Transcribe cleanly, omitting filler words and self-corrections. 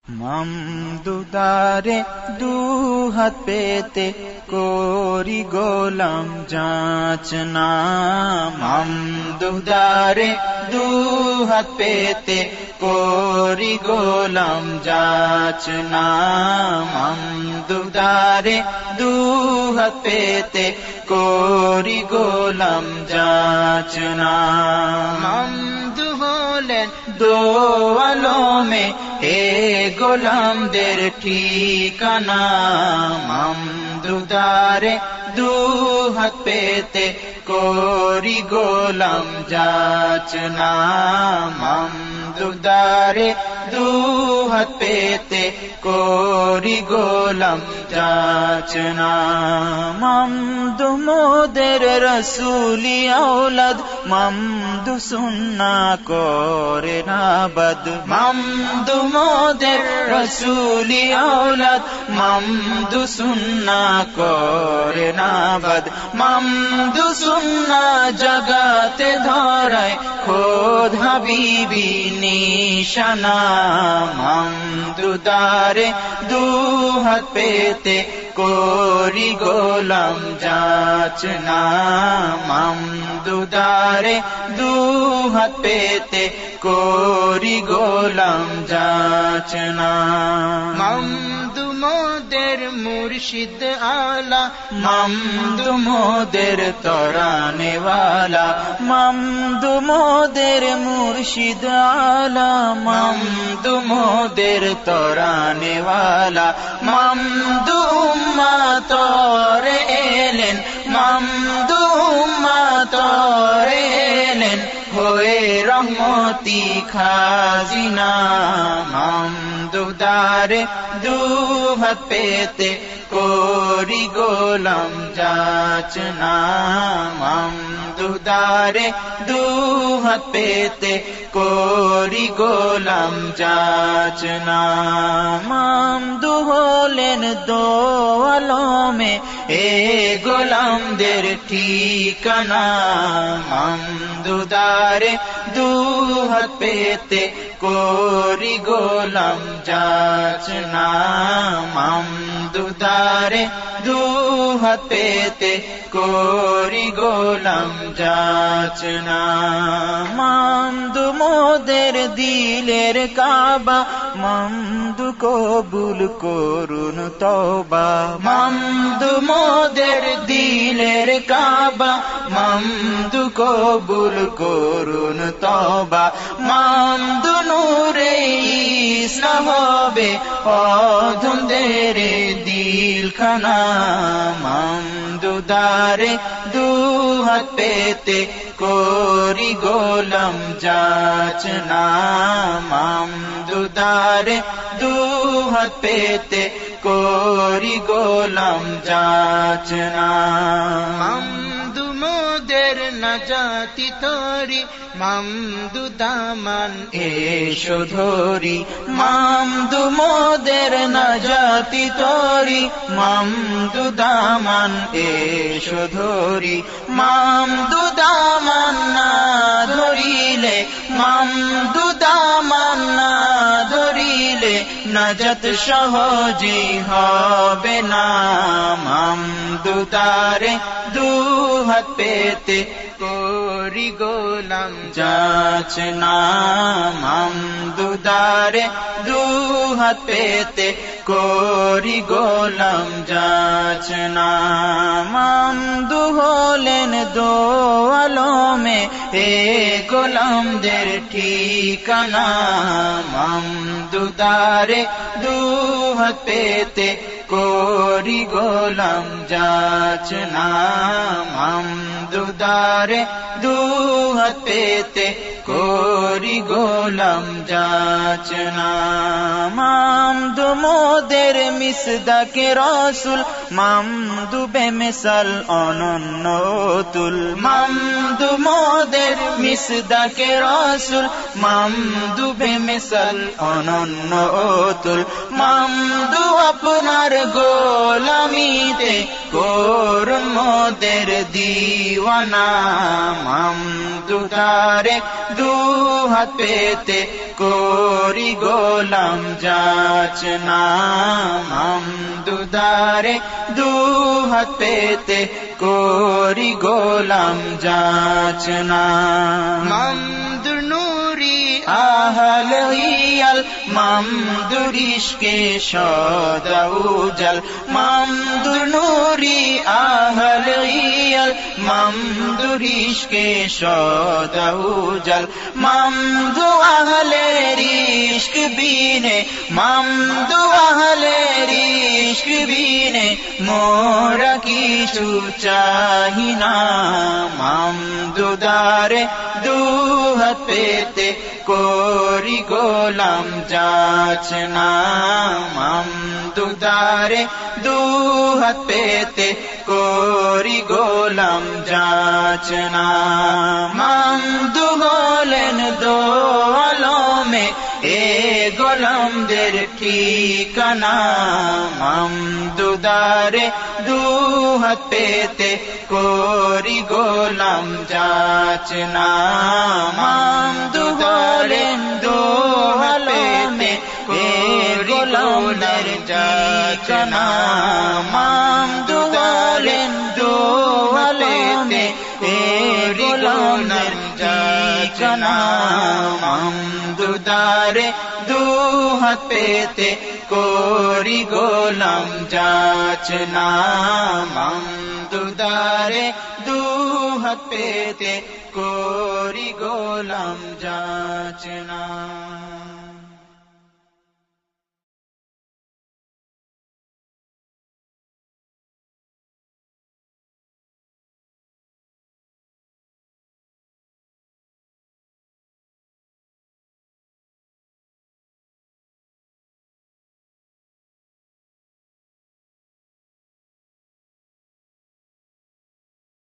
মামদুদারে দুহাত পেতে করি গোলাম যাচনা। মামদুদারে দুহাত পেতে করি গোলাম যাচনা। মামদুদারে দুহাত পেতে করি গোলাম যাচনা। মামদু হলেন দো আলমে হে গোলামদের ঠিকানা। মামদুদারে দুহাত পেতে করি গোলাম যাচনা। মামদুদারে দুহাত পেতে করি গোলাম যাচনা। মামদু মোদের রসুলি আওলাদ, মামদু সুন্না করে না বদ। মামদু মোদের রসুলি আওলাদ, মামদু সুন্না করে না বদ। মামদু সুন্না জগতে ধরায় খোদ হাবিবি নিশানা। মামদুদারে দুহাত পেতে করি গোলাম যাচনা। মামদুদারে দুহাত পেতে করি গোলাম যাচনা। মামদু মোদের মুর্শিদ আলা, মামদু মোদের তরানে ওয়ালা। মামদু মোদের মুর্শিদ আলা, মামদু মোদের তরানে ওয়ালা। মামদু উম্মতরে এলেন, মামদু উম্মতরে এলেন হয়ে রহমতি খাজিনা। মামদুদারে দুহাত পেতে করি গোলাম যাচনা। মামদুদারে দুহাত পেতে করি গোলাম যাচনা। মামদু হলেন দো আলমে এ গোলামদের ঠিকানা। মামদুদারে দুহাত পেতে করি গোলাম যাচনা। মামদুদারে দুহাত পেতে করি গোলাম যাচনা। মামদু মোদের দিলের কাবা, মামদু কবুল করুন তওবা। মামদু মোদের দিলের কাবা, মামদু কবুল করুন তওবা। মামদু নূরে ইসা হবে অধমদের দিলখানা। মামদুদারে দুহাত পেতে করি গোলাম যাচনা। মামদুদারে দুহাত পেতে করি গোলাম যাচনা। মামদু মোদের নাজাতি তরি, মামদু দামান এসো ধরি। মামদু মোদের নাজাতি তরি, মামদু দামান এসো ধরি। মামদু দামান না ধরিলে, মামদু দামান না ধরিলে নাজাত সহজে হবে না। মামদুদারে দুহাত পেতে করি গোলাম যাচনা। মামদুদারে দুহাত পেতে করি গোলাম যাচনা। মামদু হলেন দো আলমে হে গোলামদের ঠিকানা। মামদুদারে দুহাত পেতে করি গোলাম যাচনা। মামদুদারে দুহাত পেতে করি গোলাম যাচনা। মামদু মোদের মিসদাকে রসুল, মামদু বেমিসাল অনন্য অতুল। মামদু মোদের মিসদাকে রসুল, মামদু বেমিসাল অনন্য অতুল। মামদু আপনার গোলামিতে করুন মোদের দিওয়ানা। মামদু দুদারে দুহাত পেতে করি গোলাম যাচনা দুদারে দুহাত পেতে করি গোলাম যাচনা মামদুর নূরি আহল ইয়াল মামদুর ইশকে সদা উজাল মামদুর নূরি আহল ইয়াল মামদুর ইশকে সদা উজাল মামদু আহলের ইশক বিনে মামদু আহলের ইশক বিনে মোরা কিছু চাহি না মামদুদারে দুহাত পেতে করি গোলাম যাচনা মামদুদারে দুহাত পেতে করি গোলাম যাচনা মামদু হলেন দো আলমে এ গোলামদের ঠিকানা মামদুদারে দুহাত পেতে করি গোলাম যাচনা মামদু হলেন দো আলমে এ গোলামদের ঠিকানা মামদু হলেন দো আলমে এ গোলামদের ঠিকানা মামদুদারে দুহাত পেতে করি গোলাম যাচনা মামদুদারে দুহাত পেতে করি গোলাম যাচনা।